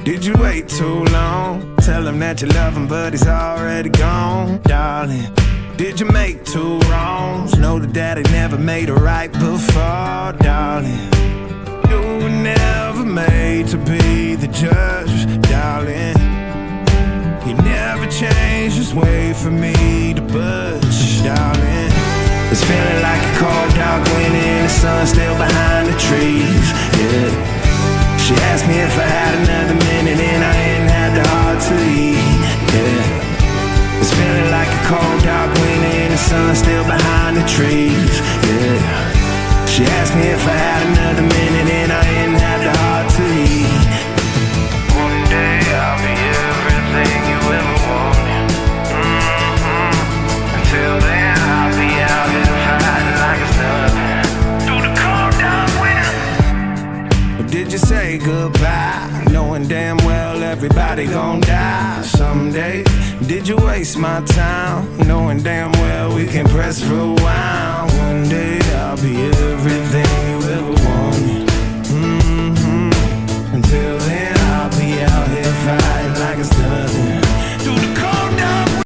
Did you wait too long? Tell him that you love him, but he's already gone, darling. Did you make two wrongs? Know that daddy never made a right before, darling. You were never made to be the judge, darling. He never changed his way for me to budge, darling. It's feeling like a cold, dark winter and the sun still behind the trees, yeah. She asked me if I had another minute and I ain't had the heart to leave, yeah. It's feeling like a cold, dark winter and the sun still behind the trees, yeah. She asked me if I had another minute and I ain't had the heart to leave. One day I'll be everything you ever wanted. Until then I'll be out here fighting like it's nothing. Through the cold, dark winter. Did you say goodbye, knowing damn well everybody gon' die someday? Did you waste my time, knowing damn well we can press rewind? One day I'll be everything